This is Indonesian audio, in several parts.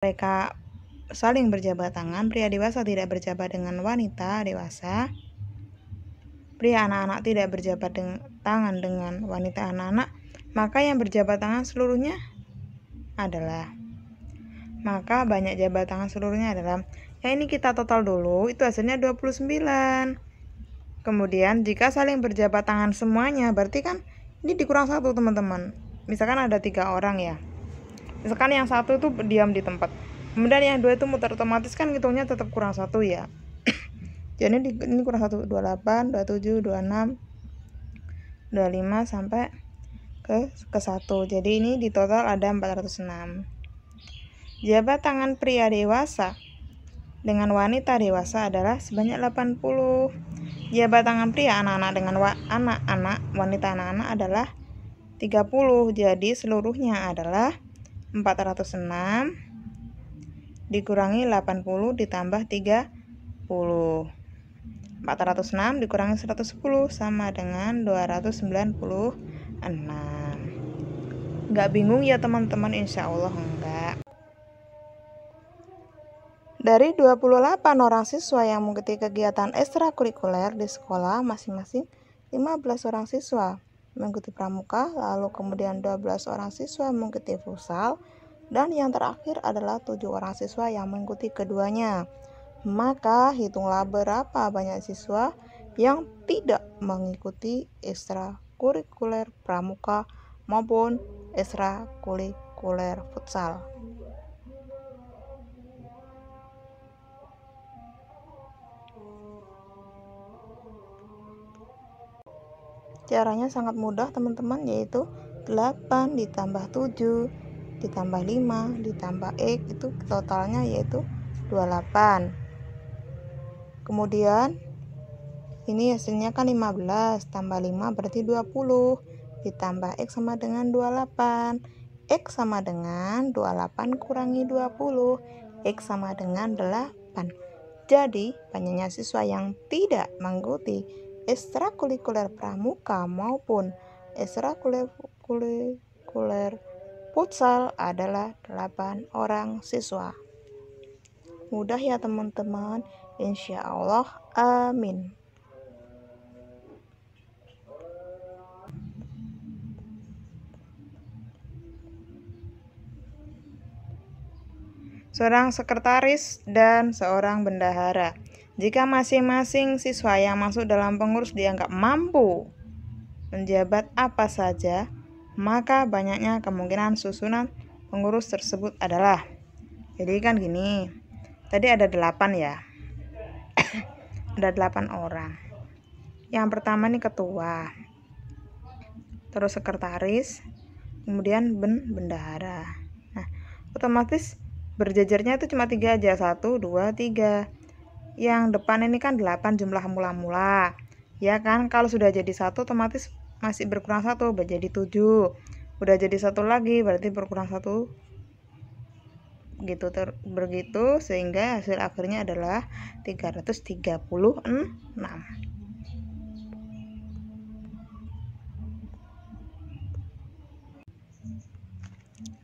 mereka saling berjabat tangan, pria dewasa tidak berjabat dengan wanita dewasa, pria anak-anak tidak berjabat tangan dengan wanita anak-anak, maka yang berjabat tangan seluruhnya adalah, maka banyak jabat tangan seluruhnya adalah, ya ini kita total dulu, itu hasilnya 29. Kemudian jika saling berjabat tangan semuanya, berarti kan ini dikurang 1 teman-teman. Misalkan ada 3 orang ya, misalkan yang 1 itu diam di tempat, kemudian yang 2 itu muter, otomatis kan hitungnya tetap kurang 1 ya. Jadi ini kurang 1, 28, 27, 26, 25 sampai ke 1. Jadi ini di total ada 406. Jabat tangan pria dewasa dengan wanita dewasa adalah sebanyak 80. Jabat tangan pria anak-anak dengan anak-anak wanita anak-anak adalah 30. Jadi seluruhnya adalah 406 dikurangi 80 ditambah 30. 406 dikurangi 110 sama dengan 296. Nggak bingung ya teman-teman? Insya Allah enggak. Dari 28 orang siswa yang mengikuti kegiatan ekstrakurikuler di sekolah, masing-masing 15 orang siswa mengikuti pramuka, lalu kemudian 12 orang siswa mengikuti futsal, dan yang terakhir adalah 7 orang siswa yang mengikuti keduanya. Maka hitunglah berapa banyak siswa yang tidak mengikuti ekstrakurikuler pramuka maupun ekstrakurikuler futsal. Caranya sangat mudah teman-teman, yaitu 8 ditambah 7 ditambah 5 ditambah X, itu totalnya yaitu 28. Kemudian ini hasilnya kan 15 tambah 5 berarti 20 ditambah X sama dengan 28. X sama dengan 28 kurangi 20, X sama dengan 8. Jadi banyaknya siswa yang tidak mengikuti ekstrakurikuler pramuka maupun ekstrakurikuler futsal adalah 8 orang siswa. Mudah ya teman-teman, insya Allah, amin. Seorang sekretaris dan seorang bendahara. Jika masing-masing siswa yang masuk dalam pengurus dianggap mampu menjabat apa saja, maka banyaknya kemungkinan susunan pengurus tersebut adalah, jadi kan gini, tadi ada 8 ya. Ada 8 orang. Yang pertama nih ketua, terus sekretaris, kemudian bendahara. Nah, otomatis berjajarnya itu cuma 3 aja, 1, 2, 3. Yang depan ini kan 8 jumlah mula-mula, ya kan? Kalau sudah jadi 1 otomatis masih berkurang 1, menjadi 7. Udah jadi 1 lagi berarti berkurang 1, begitu sehingga hasil akhirnya adalah 336.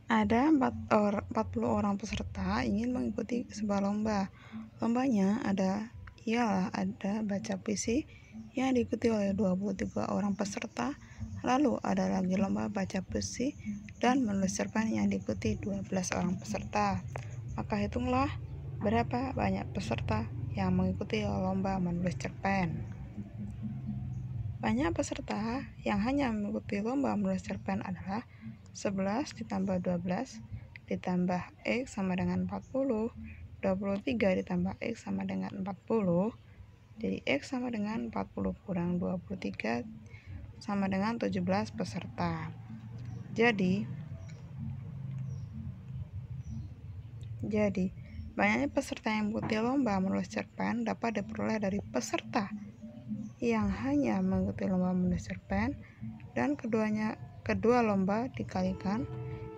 Ada 40 orang peserta ingin mengikuti sebuah lomba. Lombanya ada baca puisi yang diikuti oleh 23 orang peserta. Lalu ada lagi lomba baca puisi dan menulis cerpen yang diikuti 12 orang peserta. Maka hitunglah berapa banyak peserta yang mengikuti lomba menulis cerpen. Banyak peserta yang hanya mengikuti lomba menulis cerpen adalah 11 ditambah 12 ditambah X sama dengan 40, 23 ditambah X sama dengan 40, jadi X sama dengan 40 kurang 23 sama dengan 17 peserta. Jadi banyaknya peserta yang mengikuti lomba menulis cerpen dapat diperoleh dari peserta yang hanya mengikuti lomba menulis cerpen dan kedua lomba dikalikan,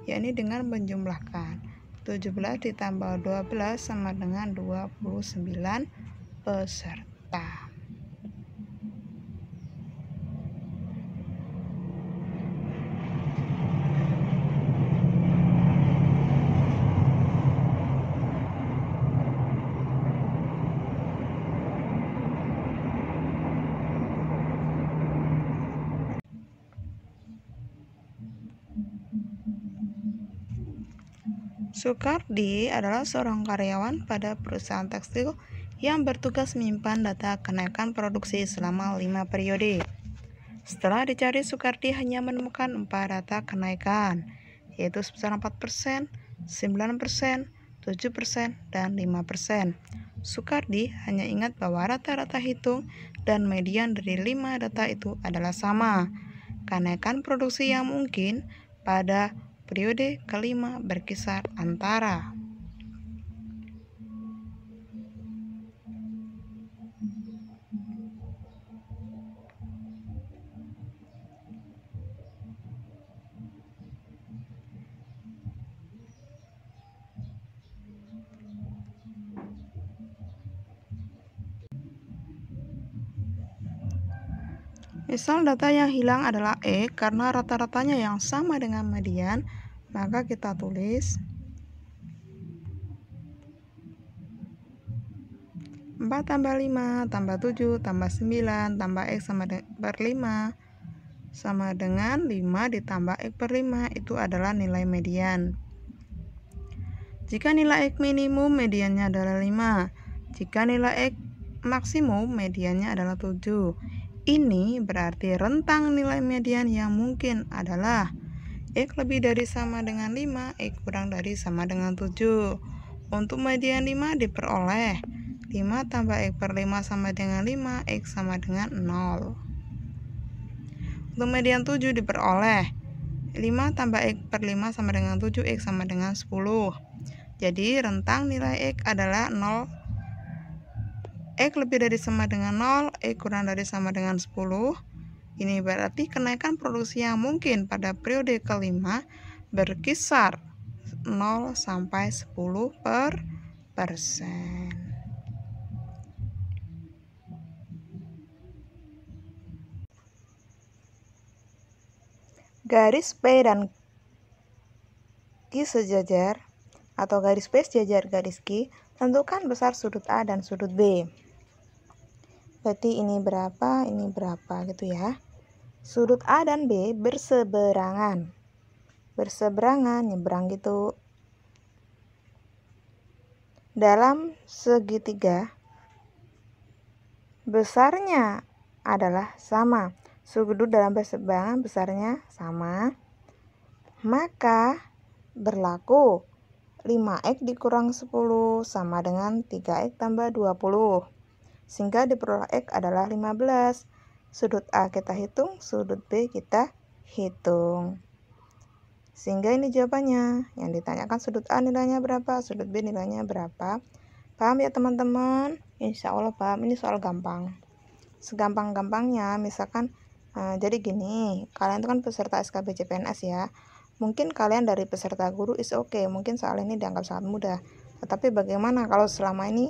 yakni dengan menjumlahkan 17 ditambah 12 sama dengan 29 peserta. Sukardi adalah seorang karyawan pada perusahaan tekstil yang bertugas menyimpan data kenaikan produksi selama 5 periode. Setelah dicari, Sukardi hanya menemukan 4 data kenaikan, yaitu sebesar 4%, 9%, 7%, dan 5%. Sukardi hanya ingat bahwa rata-rata hitung dan median dari 5 data itu adalah sama. Kenaikan produksi yang mungkin pada periode kelima berkisar antara misal data yang hilang adalah E karena rata-ratanya yang sama dengan median, maka kita tulis 4 tambah 5 tambah 7 tambah 9 tambah X per 5 sama dengan 5 ditambah X per 5, itu adalah nilai median. Jika nilai X minimum, mediannya adalah 5. Jika nilai X maksimum, mediannya adalah 7. Ini berarti rentang nilai median yang mungkin adalah X lebih dari sama dengan 5, X kurang dari sama dengan 7. Untuk median 5 diperoleh 5 tambah X per 5 sama dengan 5, X sama dengan 0. Untuk median 7 diperoleh 5 tambah X per 5 sama dengan 7, X sama dengan 10. Jadi rentang nilai X adalah 0, X lebih dari sama dengan 0, X kurang dari sama dengan 10. Ini berarti kenaikan produksi yang mungkin pada periode kelima berkisar 0 sampai 10%. Garis P dan Q sejajar atau garis P sejajar garis Q, tentukan besar sudut A dan sudut B. Berarti ini berapa gitu ya. Sudut A dan B berseberangan. Berseberangan, nyebrang gitu. Dalam segitiga, besarnya adalah sama. Sudut dalam berseberangan besarnya sama. Maka berlaku 5x dikurang 10 sama dengan 3x tambah 20. Sehingga diperoleh X adalah 15. Sudut A kita hitung, sudut B kita hitung. Sehingga ini jawabannya. Yang ditanyakan sudut A nilainya berapa, sudut B nilainya berapa. Paham ya teman-teman? Insya Allah paham, ini soal gampang. Segampang-gampangnya, misalkan jadi gini, kalian itu kan peserta SKB CPNS ya. Mungkin kalian dari peserta guru is oke, mungkin soal ini dianggap sangat mudah. Tetapi bagaimana kalau selama ini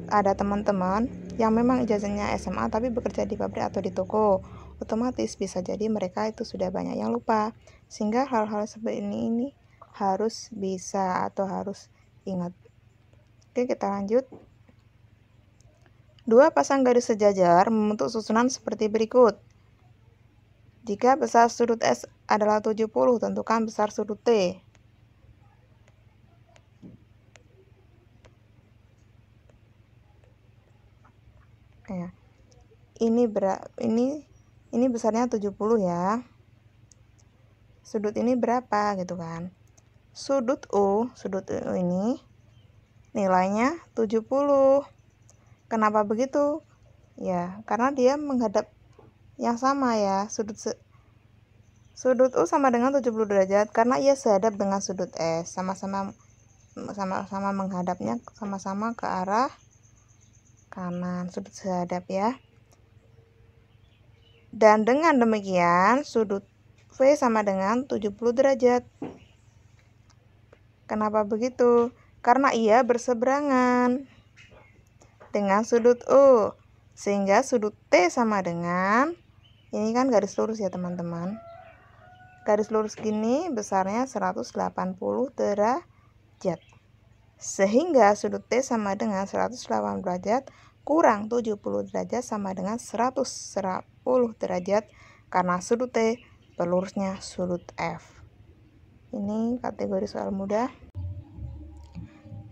ada teman-teman yang memang ijazahnya SMA tapi bekerja di pabrik atau di toko, otomatis bisa jadi mereka itu sudah banyak yang lupa. Sehingga hal-hal seperti ini harus bisa atau harus ingat. Oke, kita lanjut. Dua pasang garis sejajar membentuk susunan seperti berikut. Jika besar sudut S adalah 70, tentukan besar sudut T. Ya. Ini besarnya 70 ya. Sudut ini berapa gitu kan. Sudut U ini nilainya 70. Kenapa begitu? Ya, karena dia menghadap yang sama ya. Sudut U sama dengan 70 derajat karena ia sehadap dengan sudut S. Sama-sama menghadapnya sama-sama ke arah kanan, sudut sehadap ya. Dan dengan demikian sudut V sama dengan 70 derajat. Kenapa begitu? Karena ia berseberangan dengan sudut U. Sehingga sudut T sama dengan, ini kan garis lurus ya teman-teman. Garis lurus gini besarnya 180 derajat. Sehingga sudut T sama dengan 180 derajat kurang 70 derajat sama dengan 110 derajat karena sudut T pelurusnya sudut F. Ini kategori soal mudah.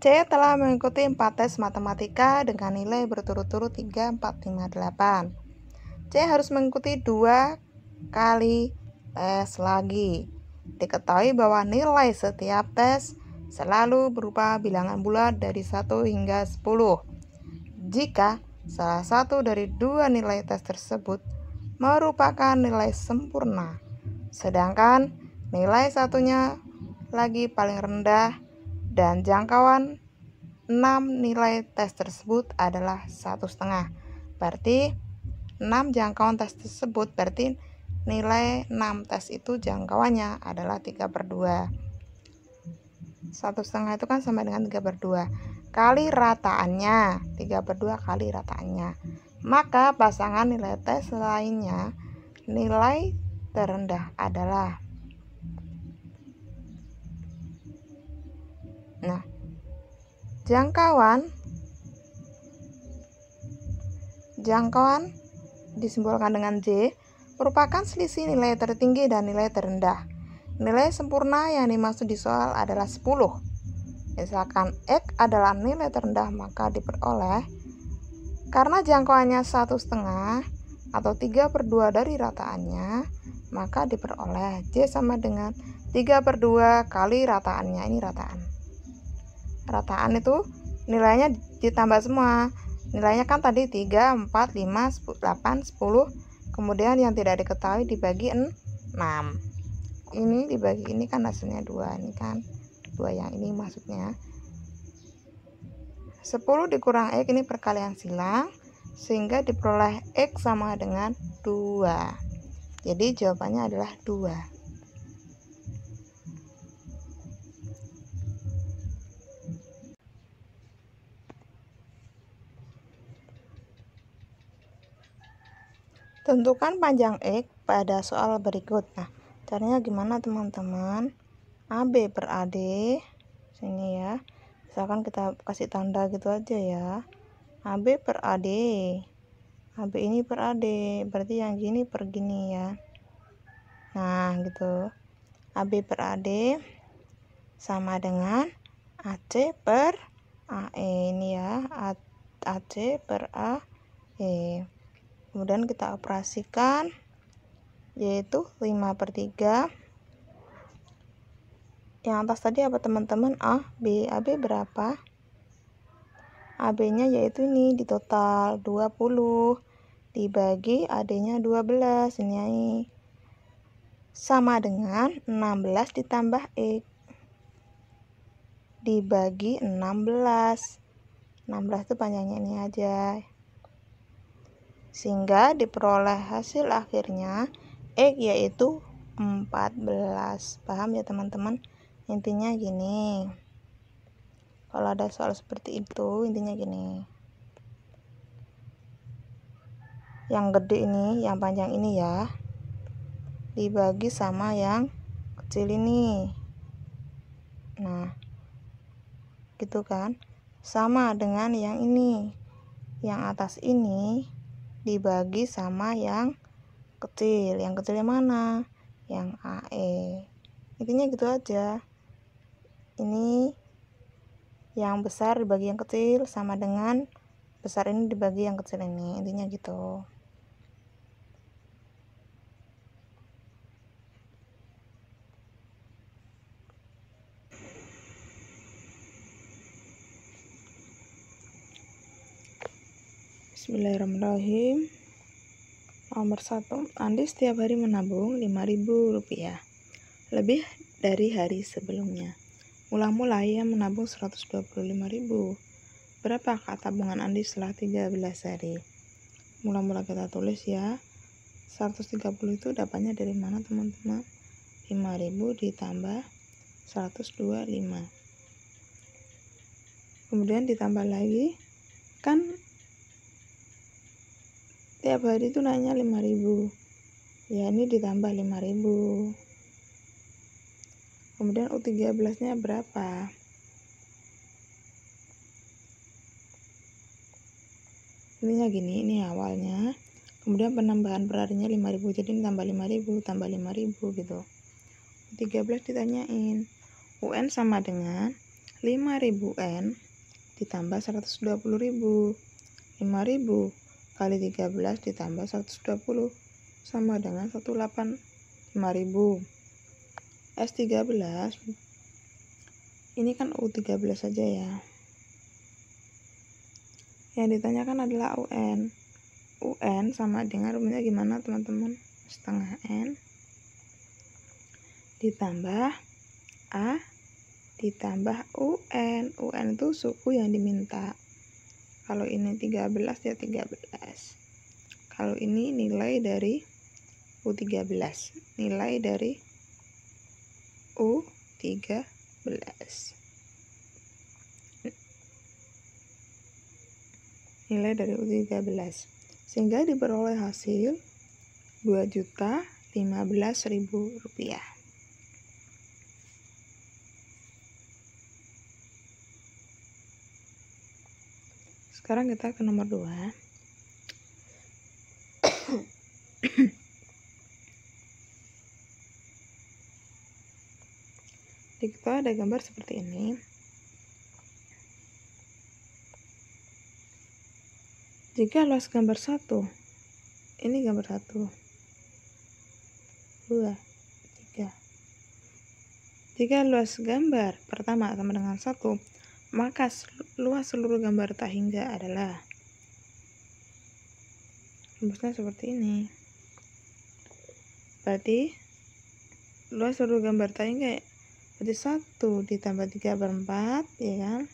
C telah mengikuti 4 tes matematika dengan nilai berturut-turut 3, 4, 5, 8. C harus mengikuti 2 kali tes lagi. Diketahui bahwa nilai setiap tes selalu berupa bilangan bulat dari 1 hingga 10. Jika salah satu dari 2 nilai tes tersebut merupakan nilai sempurna, sedangkan nilai satunya lagi paling rendah, dan jangkauan 6 nilai tes tersebut adalah 1,5. Berarti 6 jangkauan tes tersebut berarti nilai 6 tes itu jangkauannya adalah 3/2. 1,5 itu kan sama dengan 3/2 kali rataannya, 3/2 kali rataannya. Maka pasangan nilai tes lainnya nilai terendah adalah, nah, jangkauan disimbolkan dengan J merupakan selisih nilai tertinggi dan nilai terendah. Nilai sempurna yang dimaksud di soal adalah 10. Misalkan X adalah nilai terendah, maka diperoleh karena jangkauannya 1,5 atau 3/2 dari rataannya, maka diperoleh J sama dengan 3/2 kali rataannya. Ini rataan. Rataan itu nilainya ditambah semua. Nilainya kan tadi 3, 4, 5, 8, 10. Kemudian yang tidak diketahui dibagi 6. Ini dibagi ini kan hasilnya 2. Ini kan 2 yang ini maksudnya. 10 dikurang X ini perkalian silang, sehingga diperoleh X sama dengan 2. Jadi jawabannya adalah 2. Tentukan panjang X pada soal berikut. Nah, caranya gimana teman-teman? AB per AD, sini ya. Misalkan kita kasih tanda gitu aja ya. AB per AD. AB ini per AD, berarti yang gini per gini ya. Nah, gitu. AB per AD sama dengan AC per AE ini ya. AC per AE. Kemudian kita operasikan, yaitu 5/3. Yang atas tadi apa teman-teman? AB. AB berapa? AB-nya yaitu ini di total 20 dibagi AD-nya 12. Ini sama dengan 16 ditambah X dibagi 16. 16 itu panjangnya ini aja. Sehingga diperoleh hasil akhirnya X yaitu 14. Paham ya teman-teman? Intinya gini. Kalau ada soal seperti itu, intinya gini. Yang gede ini, yang panjang ini ya, dibagi sama yang kecil ini. Nah, gitu kan? Sama dengan yang ini. Yang atas ini dibagi sama yang kecil. Yang kecilnya mana? Yang AE. Intinya gitu aja. Ini yang besar dibagi yang kecil sama dengan besar ini dibagi yang kecil ini. Intinya gitu. Bismillahirrahmanirrahim. Nomor 1, Andi setiap hari menabung Rp5.000 lebih dari hari sebelumnya. Mula-mula ia menabung Rp125.000. Berapakah tabungan Andi setelah 13 hari? Mula-mula kita tulis ya. 130 itu dapatnya dari mana teman-teman? 5.000 ditambah 125. Kemudian ditambah lagi, kan tiap hari itu naiknya 5.000. Ya, ini ditambah 5.000. Kemudian U13-nya berapa? Intinya gini, ini awalnya. Kemudian penambahan per harinya 5.000. Jadi ini tambah 5.000, tambah 5.000 gitu. U13 ditanyain. UN sama dengan 5.000 N ditambah 120.000. 5.000 kali 13 ditambah 120 sama dengan 185.000. S13 ini kan U13 saja ya. Yang ditanyakan adalah UN. UN sama dengan rumusnya gimana teman-teman? Setengah N ditambah A ditambah UN. UN itu suku yang diminta. Kalau ini 13 ya 13. Kalau ini nilai dari U13. Nilai dari U13. Nilai dari U13. Sehingga diperoleh hasil Rp2.015.000. Sekarang kita ke nomor 2. Di kita ada gambar seperti ini. Jika luas gambar 1, ini gambar 1, 2, 3. Jika luas gambar pertama sama dengan 1, maka luas seluruh gambar tak hingga adalah, rumusnya seperti ini. Berarti luas seluruh gambar tak hingga berarti 1 ditambah 3/4 ya kan,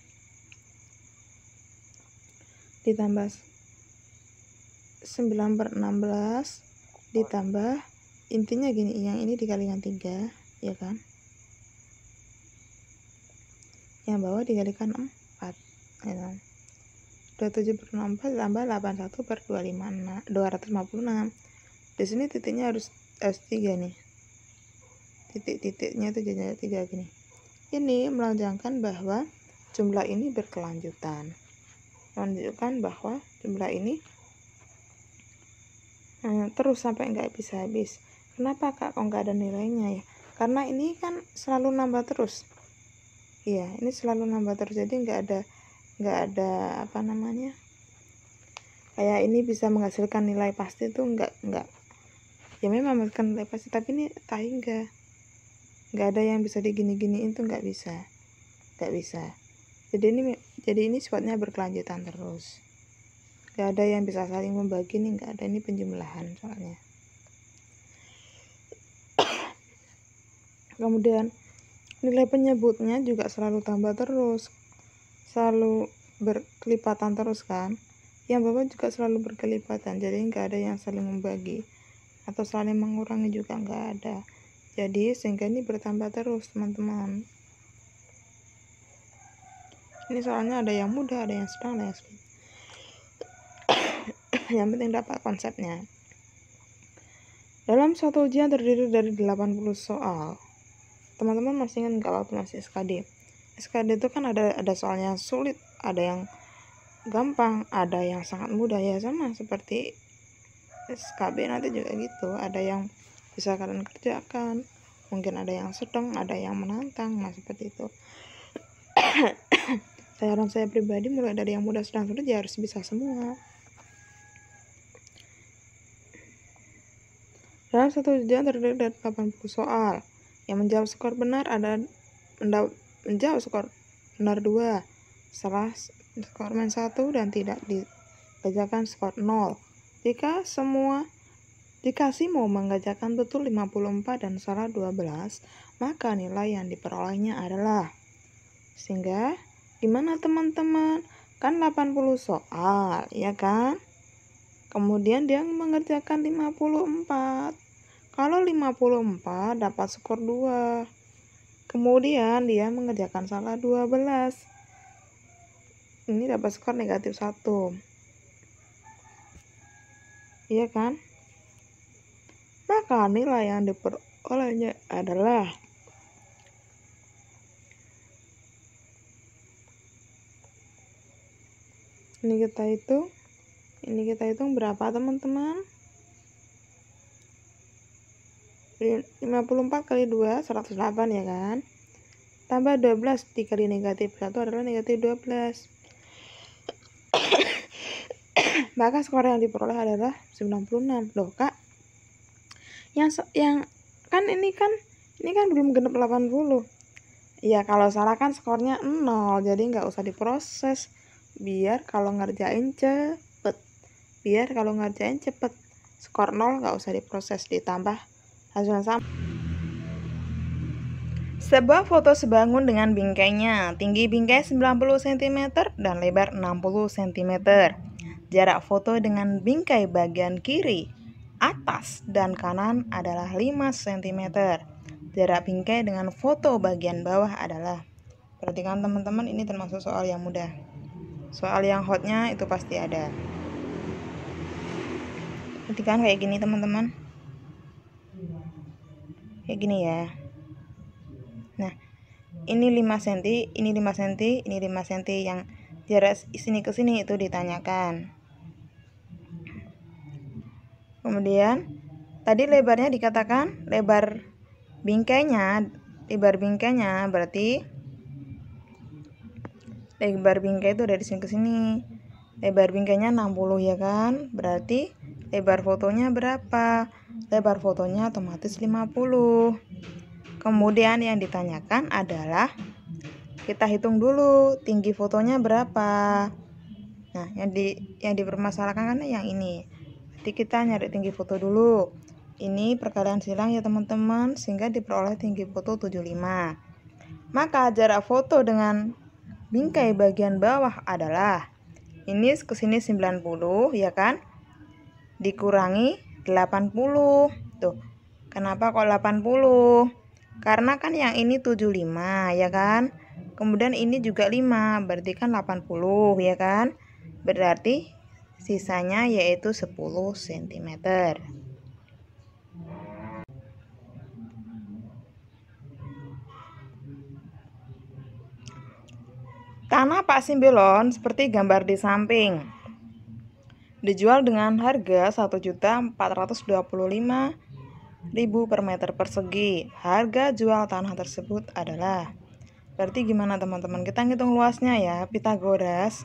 ditambah 9/16 ditambah, intinya gini, yang ini dikalikan 3 ya kan, yang bawah dikalikan 4 ya kan? 27/64 tambah 81/256. Di sini titiknya harus 3 nih, titik-titiknya itu jadi 3 gini. Ini melonjangkan bahwa jumlah ini berkelanjutan, menunjukkan bahwa jumlah ini terus sampai nggak bisa habis. Kenapa kak kok nggak ada nilainya ya? Karena ini kan selalu nambah terus. Iya, ini selalu nambah terus, jadi nggak ada apa namanya, kayak ini bisa menghasilkan nilai pasti itu nggak ya, memang menghasilkan nilai pasti, tapi ini tak hingga, nggak ada yang bisa digini-giniin tuh, nggak bisa. Jadi ini sifatnya berkelanjutan terus, nggak ada yang bisa saling membagi nih, nggak ada, ini penjumlahan soalnya. Kemudian nilai penyebutnya juga selalu tambah terus, selalu berkelipatan terus kan, yang bawah juga selalu berkelipatan, jadi nggak ada yang saling membagi atau saling mengurangi juga nggak ada. Jadi sehingga ini bertambah terus teman-teman. Ini soalnya ada yang mudah, ada yang sedang, ada yang sulit. Yang penting dapat konsepnya. Dalam suatu ujian terdiri dari 80 soal. Teman-teman masih ingat nggak waktu masih SKD? SKD itu kan ada soalnya sulit, ada yang gampang, ada yang sangat mudah ya, sama seperti SKB nanti juga gitu, ada yang bisa kalian kerjakan, mungkin ada yang sedang, ada yang menantang, nah seperti itu. Saran saya pribadi mulai dari yang mudah, sedang, sulit ya harus bisa semua. Dalam satu ujian terdiri dari 80 soal. Yang menjawab skor benar menjawab skor benar 2, salah skor -1, dan tidak dikerjakan skor 0. Jika mau mengerjakan betul 54 dan salah 12, maka nilai yang diperolehnya adalah, sehingga gimana teman-teman? Kan 80 soal, ya kan? Kemudian dia mengerjakan 54. Kalau 54 dapat skor 2. Kemudian dia mengerjakan salah 12. Ini dapat skor negatif 1. Iya kan? Maka nilai yang diperolehnya adalah, ini kita hitung berapa teman-teman? 54 kali 2 108 ya kan, tambah 12, 3 kali negatif 1 adalah negatif 12. Maka skor yang diperoleh adalah 96. Loh kak, yang kan ini kan belum genap 80. Ya kalau salah kan skornya 0, jadi nggak usah diproses. Biar kalau ngerjain cepet. Skor 0 nggak usah diproses, ditambah hasilnya sama. Sebuah foto sebangun dengan bingkainya. Tinggi bingkai 90 cm dan lebar 60 cm. Jarak foto dengan bingkai bagian kiri, atas, dan kanan adalah 5 cm. Jarak bingkai dengan foto bagian bawah adalah. Perhatikan teman-teman, ini termasuk soal yang mudah. Soal yang hotnya itu pasti ada. Perhatikan kayak gini teman-teman. Kayak gini ya. Nah, ini 5 cm, ini 5 cm, ini 5 cm, yang jarak sini ke sini itu ditanyakan. Kemudian tadi lebarnya dikatakan lebar bingkainya berarti lebar bingkai itu dari sini ke sini. Lebar bingkainya 60 ya kan? Berarti lebar fotonya berapa? Lebar fotonya otomatis 50. Kemudian yang ditanyakan adalah kita hitung dulu tinggi fotonya berapa. Nah, yang dipermasalahkan kan yang ini. Jadi kita nyari tinggi foto dulu. Ini perkalian silang ya teman-teman, sehingga diperoleh tinggi foto 75. Maka jarak foto dengan bingkai bagian bawah adalah ini ke sini 90 ya kan? Dikurangi 80. Tuh. Kenapa kok 80? Karena kan yang ini 75 ya kan? Kemudian ini juga 5, berarti kan 80 ya kan? Berarti sisanya yaitu 10 cm. Tanah Pak Simbolon seperti gambar di samping. Dijual dengan harga 1.425.000 per meter persegi. Harga jual tanah tersebut adalah. Berarti gimana teman-teman? Kita ngitung luasnya ya. Pitagoras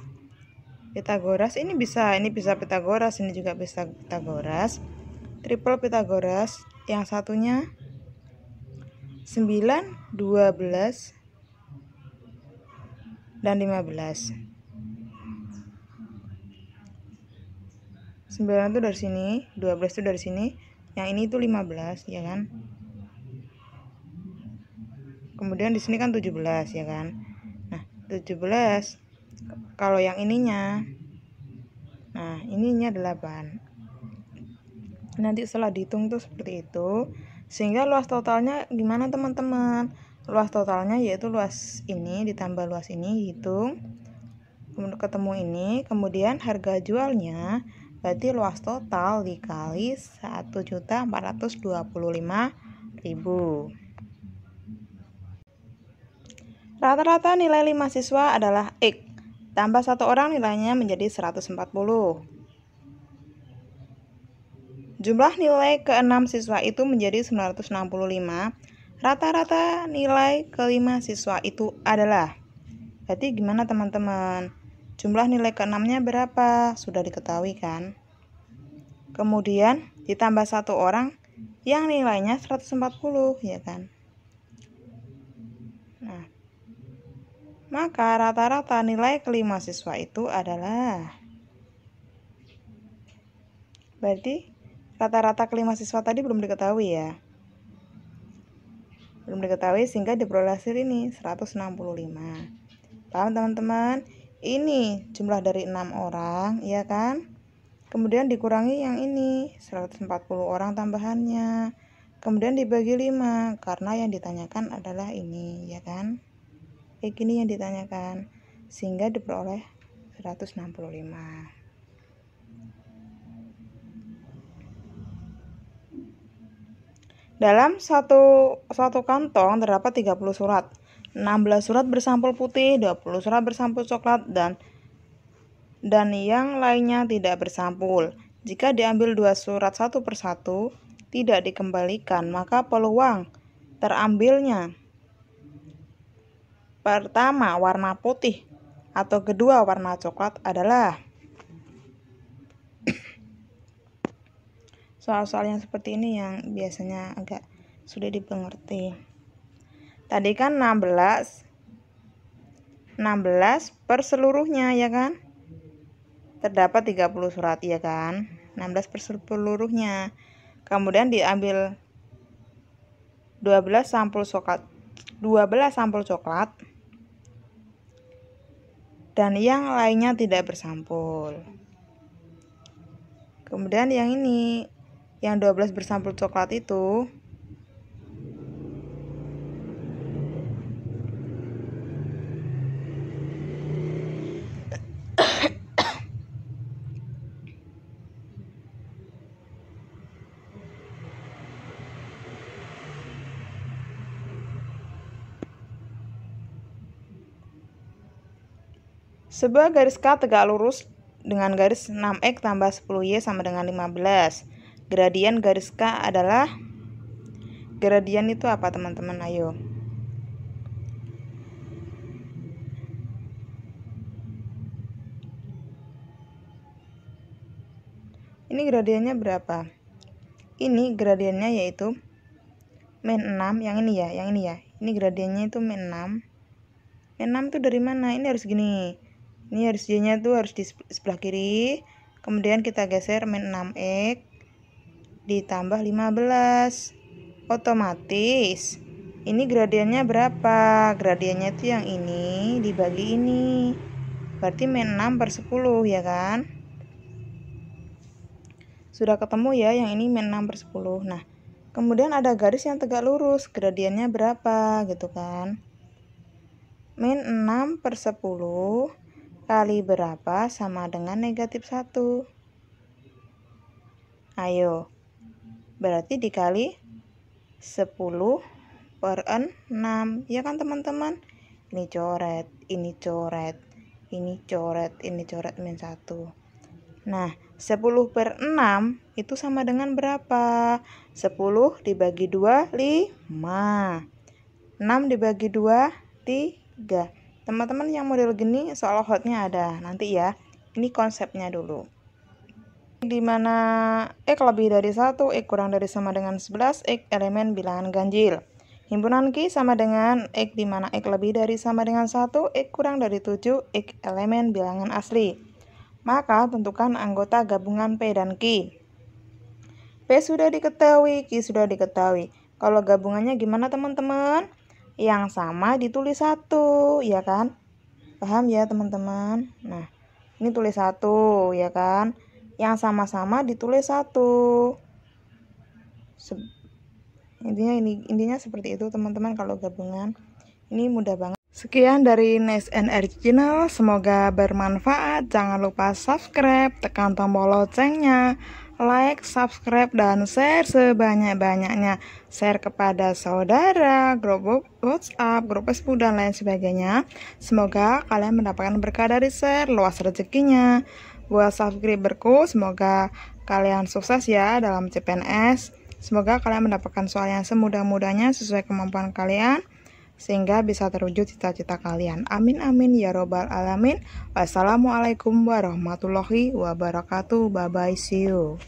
ini bisa Pitagoras, ini juga bisa Pitagoras. Triple Pitagoras, yang satunya 9, 12 dan 15. 9 itu dari sini, 12 itu dari sini, yang ini itu 15 ya kan? Kemudian di sini kan 17 ya kan? Nah, 17 kalau yang ininya, nah ininya 8. Nanti setelah dihitung tuh seperti itu, sehingga luas totalnya gimana teman-teman? Luas totalnya yaitu luas ini ditambah luas ini, hitung ketemu ini, kemudian harga jualnya berarti luas total dikali 1.425.000. Rata-rata nilai 5 siswa adalah X. Tambah 1 orang nilainya menjadi 140. Jumlah nilai ke-6 siswa itu menjadi 965. Rata-rata nilai ke-5 siswa itu adalah. Berarti gimana teman-teman? Jumlah nilai ke-6-nya berapa? Sudah diketahui kan? Kemudian ditambah 1 orang yang nilainya 140 ya kan? Nah, maka rata-rata nilai ke-5 siswa itu adalah. Berarti rata-rata ke-5 siswa tadi belum diketahui ya. Belum diketahui sehingga diperoleh hasil ini 165. Paham teman-teman? Ini jumlah dari 6 orang ya kan? Kemudian dikurangi yang ini 140 orang tambahannya. Kemudian dibagi 5 karena yang ditanyakan adalah ini ya kan? Kayak gini yang ditanyakan, sehingga diperoleh 165. Dalam satu kantong terdapat 30 surat. 16 surat bersampul putih, 20 surat bersampul coklat, dan yang lainnya tidak bersampul. Jika diambil 2 surat satu persatu, tidak dikembalikan, maka peluang terambilnya pertama warna putih atau kedua warna coklat adalah? Soal-soal yang seperti ini yang biasanya agak sulit dimengerti. Tadi kan 16 per seluruhnya ya kan? Terdapat 30 surat ya kan? 16 per seluruhnya. Kemudian diambil 12 sampul coklat dan yang lainnya tidak bersampul. Kemudian yang ini, yang 12 bersampul coklat itu sebuah garis K tegak lurus dengan garis 6X tambah 10Y sama dengan 15. Gradien garis K adalah? Gradien itu apa teman-teman? Ayo. Ini gradiennya berapa? Ini gradiennya yaitu min 6. Yang ini ya. Ini gradiennya itu min 6. Min 6 itu dari mana? Ini harus gini. Ini harus Y-nya tuh harus di sebelah kiri. Kemudian kita geser min 6X ditambah 15. Otomatis ini gradiennya berapa? Gradiennya itu yang ini dibagi ini. Berarti min 6 per 10 ya kan? Sudah ketemu ya yang ini min 6 per 10. Nah, kemudian ada garis yang tegak lurus. Gradiennya berapa gitu kan? Min 6 per 10 kali berapa sama dengan negatif 1? Ayo. Berarti dikali 10 per 6. Ya kan teman-teman? Ini coret, ini coret, ini coret, ini coret min 1. Nah, 10 per 6 itu sama dengan berapa? 10 dibagi 2, 5. 6 dibagi 2, 3. Teman-teman yang model gini soal hotnya ada nanti ya. Ini konsepnya dulu. Dimana X lebih dari 1, X kurang dari sama dengan 11, X elemen bilangan ganjil. Himpunan Q sama dengan X dimana X lebih dari sama dengan 1, X kurang dari 7, X elemen bilangan asli. Maka tentukan anggota gabungan P dan Q. P sudah diketahui, Q sudah diketahui. Kalau gabungannya gimana teman-teman? Yang sama ditulis 1, ya kan? Paham ya teman-teman? Nah, ini tulis 1, ya kan? Yang sama-sama ditulis 1. Intinya seperti itu teman-teman kalau gabungan. Ini mudah banget. Sekian dari Nice and Original, semoga bermanfaat. Jangan lupa subscribe, tekan tombol loncengnya, like, subscribe, dan share sebanyak-banyaknya. Share kepada saudara, grup WhatsApp, grup Facebook, dan lain sebagainya. Semoga kalian mendapatkan berkah dari share, luas rezekinya. Buat subscriberku, semoga kalian sukses ya dalam CPNS. Semoga kalian mendapatkan soal yang semudah-mudahnya sesuai kemampuan kalian, sehingga bisa terwujud cita-cita kalian. Amin amin ya robbal alamin. Wassalamualaikum warahmatullahi wabarakatuh. Bye bye, see you.